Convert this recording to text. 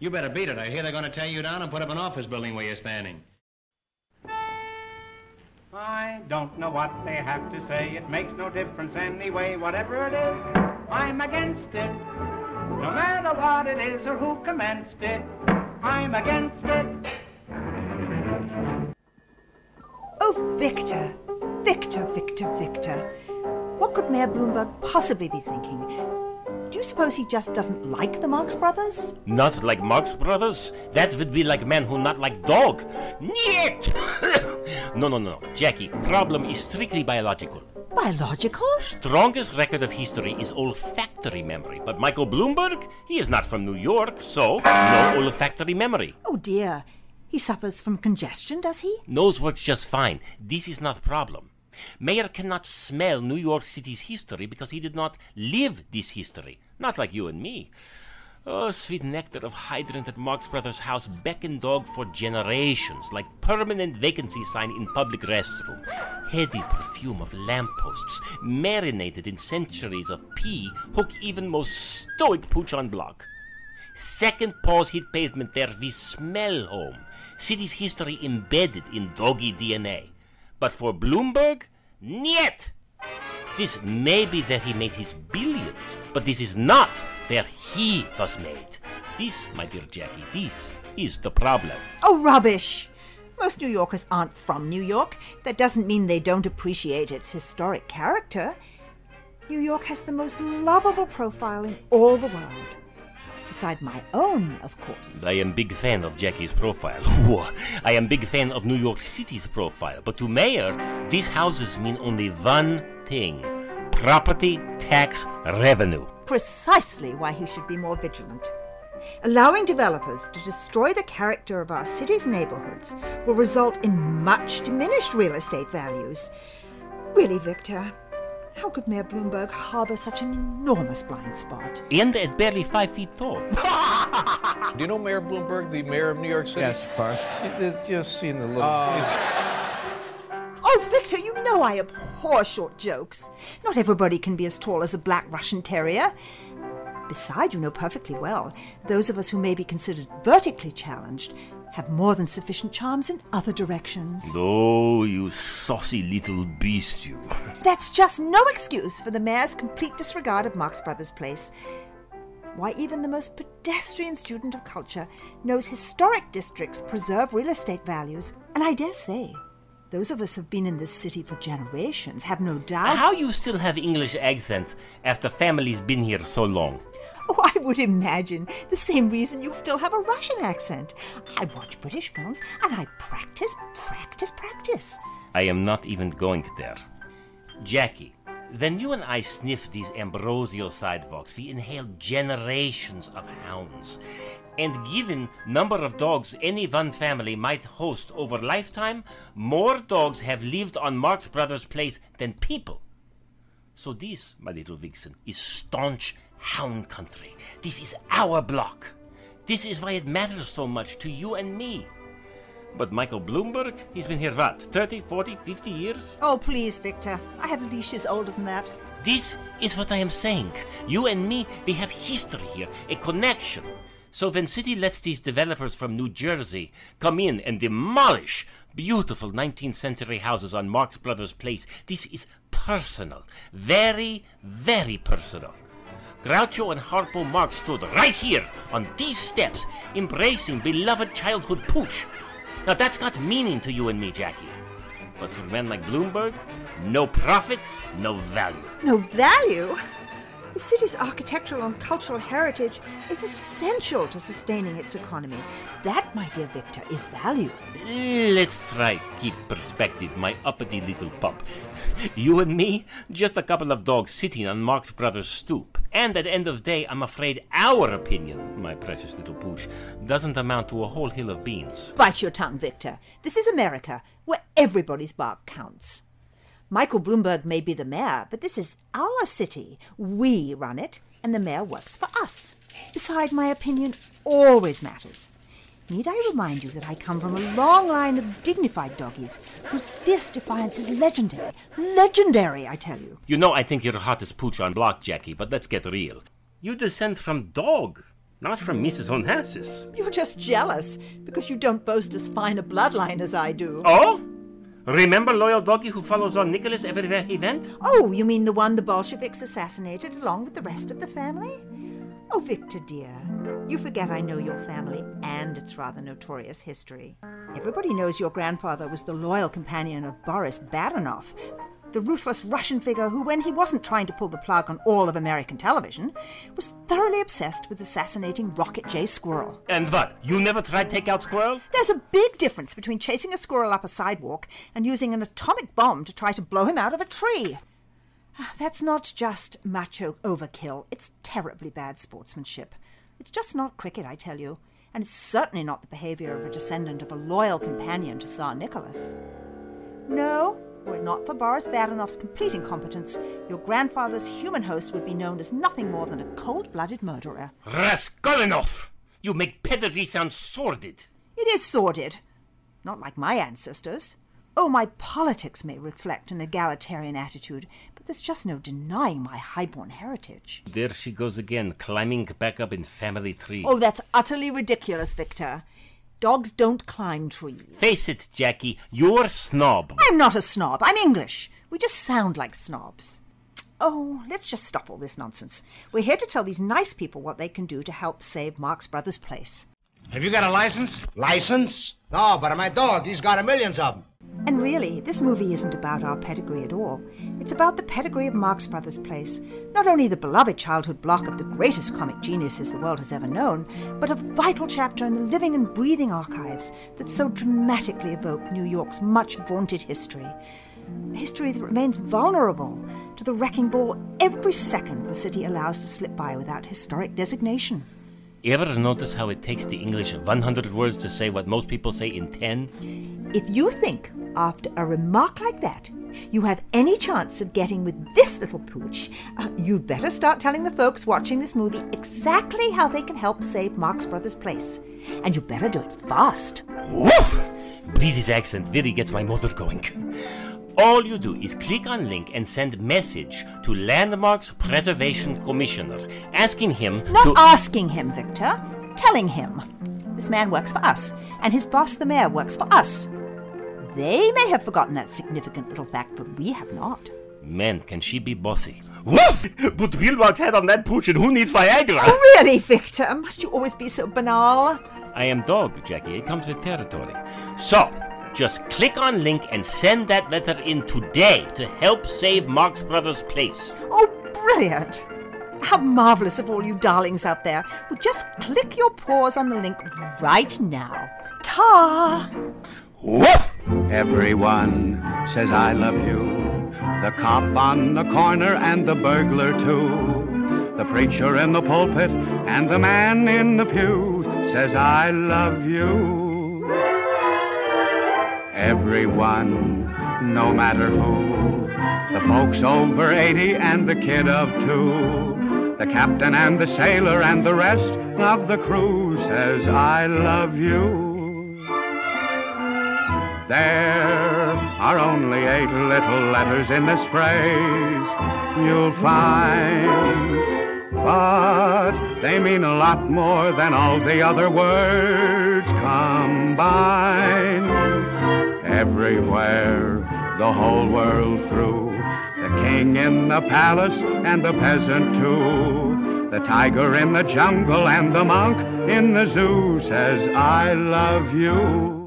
You better beat it. I hear they're going to tear you down and put up an office building where you're standing. I don't know what they have to say. It makes no difference anyway. Whatever it is, I'm against it. No matter what it is or who commenced it, I'm against it. Oh, Victor. Victor. What could Mayor Bloomberg possibly be thinking? Do you suppose he just doesn't like the Marx Brothers? Not like Marx Brothers? That would be like man who not like dog. Niet! No. Jackie, problem is strictly biological. Biological? Strongest record of history is olfactory memory. But Michael Bloomberg, he is not from New York, so no olfactory memory. Oh dear. He suffers from congestion, does he? Nose works just fine. This is not problem. Mayor cannot smell New York City's history because he did not live this history. Not like you and me. Oh, sweet nectar of hydrant at Marx Brothers House beckon dog for generations, like permanent vacancy sign in public restroom. Heady perfume of lampposts, marinated in centuries of pee, hook even most stoic pooch on block. Second pause hit pavement there, we smell home. City's history embedded in doggy DNA. But for Bloomberg, niet! This may be where he made his billions, but this is not where he was made. This, my dear Jackie, this is the problem. Oh, rubbish! Most New Yorkers aren't from New York. That doesn't mean they don't appreciate its historic character. New York has the most lovable profile in all the world. Beside my own, of course. I am big fan of Jackie's profile. I am big fan of New York City's profile. But to Mayor, these houses mean only one thing. Property tax revenue. Precisely why he should be more vigilant. Allowing developers to destroy the character of our city's neighborhoods will result in much diminished real estate values. Really, Victor, how could Mayor Bloomberg harbor such an enormous blind spot? And at barely 5 feet tall. Do you know Mayor Bloomberg, the mayor of New York City? Yes, of course. Just seen the little... Oh, Victor, you know I abhor short jokes. Not everybody can be as tall as a black Russian terrier. Besides, you know perfectly well, those of us who may be considered vertically challenged have more than sufficient charms in other directions. Oh, you saucy little beast, you. That's just no excuse for the mayor's complete disregard of Marx Brothers Place. Why, even the most pedestrian student of culture knows historic districts preserve real estate values, and I dare say those of us who've been in this city for generations have no doubt... How you still have English accent after family's been here so long? Oh, I would imagine the same reason you still have a Russian accent. I watch British films and I practice. I am not even going there. Jackie, when you and I sniff these ambrosial sidewalks, we inhale generations of hounds. And given number of dogs any one family might host over lifetime, more dogs have lived on Marx Brothers Place than people. So this, my little vixen, is staunch hound country. This is our block. This is why it matters so much to you and me. But Michael Bloomberg, he's been here what, 30, 40, 50 years? Oh, please, Victor. I have leashes older than that. This is what I am saying. You and me, we have history here, a connection. So when city lets these developers from New Jersey come in and demolish beautiful 19th century houses on Marx Brothers Place, this is personal. Very, very personal. Groucho and Harpo Marx stood right here on these steps, embracing beloved childhood pooch. Now that's got meaning to you and me, Jackie. But for men like Bloomberg, no profit, no value. No value? The city's architectural and cultural heritage is essential to sustaining its economy. That, my dear Victor, is value. Let's try keep perspective, my uppity little pup. You and me, just a couple of dogs sitting on Marx Brothers' stoop. And at the end of the day, I'm afraid our opinion, my precious little pooch, doesn't amount to a whole hill of beans. Bite your tongue, Victor. This is America, where everybody's bark counts. Michael Bloomberg may be the mayor, but this is our city. We run it, and the mayor works for us. Besides, my opinion always matters. Need I remind you that I come from a long line of dignified doggies whose fierce defiance is legendary. Legendary, I tell you. You know I think you're hottest pooch on block, Jackie, but let's get real. You descend from dog. Not from Mrs. Onassis. You're just jealous because you don't boast as fine a bloodline as I do. Oh? Remember loyal Doggy who follows on Nicholas everywhere he went? Oh, you mean the one the Bolsheviks assassinated along with the rest of the family? Oh, Victor, dear, you forget I know your family and its rather notorious history. Everybody knows your grandfather was the loyal companion of Boris Badenov, the ruthless Russian figure who, when he wasn't trying to pull the plug on all of American television, was thoroughly obsessed with assassinating Rocket J. Squirrel. And what? You never tried to take out Squirrel? There's a big difference between chasing a squirrel up a sidewalk and using an atomic bomb to try to blow him out of a tree. That's not just macho overkill. It's terribly bad sportsmanship. It's just not cricket, I tell you. And it's certainly not the behavior of a descendant of a loyal companion to Tsar Nicholas. No, were it not for Boris Badenov's complete incompetence, your grandfather's human host would be known as nothing more than a cold-blooded murderer. Raskolnikov! You make pedigree sound sordid. It is sordid. Not like my ancestors. Oh, my politics may reflect an egalitarian attitude, but there's just no denying my highborn heritage. There she goes again, climbing back up in family tree. Oh, that's utterly ridiculous, Victor. Dogs don't climb trees. Face it, Jackie, you're a snob. I'm not a snob. I'm English. We just sound like snobs. Oh, let's just stop all this nonsense. We're here to tell these nice people what they can do to help save Marx Brothers Place. Have you got a license? License? No, but my dog, he's got millions of them. And really, this movie isn't about our pedigree at all. It's about the pedigree of Marx Brothers Place. Not only the beloved childhood block of the greatest comic geniuses the world has ever known, but a vital chapter in the living and breathing archives that so dramatically evoke New York's much vaunted history. A history that remains vulnerable to the wrecking ball every second the city allows to slip by without historic designation. You ever notice how it takes the English 100 words to say what most people say in 10? If you think, after a remark like that, you have any chance of getting with this little pooch, you'd better start telling the folks watching this movie exactly how they can help save Marx Brothers Place. And you better do it fast. Woof! Breezy's accent really gets my motor going. All you do is click on link and send message to Landmarks Preservation Commissioner, asking him Not asking him, Victor. Telling him. This man works for us, and his boss, the mayor, works for us. They may have forgotten that significant little fact, but we have not. Man, can she be bossy. Woof! Put Wheelmark's head on that pooch and who needs Viagra? Oh, really, Victor? Must you always be so banal? I am dog, Jackie. It comes with territory. So, just click on link and send that letter in today to help save Marx Brothers Place. Oh, brilliant. How marvelous of all you darlings out there would just click your paws on the link right now. Ta! Woof! Everyone says I love you. The cop on the corner and the burglar too. The preacher in the pulpit and the man in the pew says I love you. Everyone, no matter who. The folks over 80 and the kid of 2. The captain and the sailor and the rest of the crew says I love you. There are only 8 little letters in this phrase you'll find, but they mean a lot more than all the other words combined. Everywhere, the whole world through, the king in the palace and the peasant too, the tiger in the jungle and the monk in the zoo says I love you.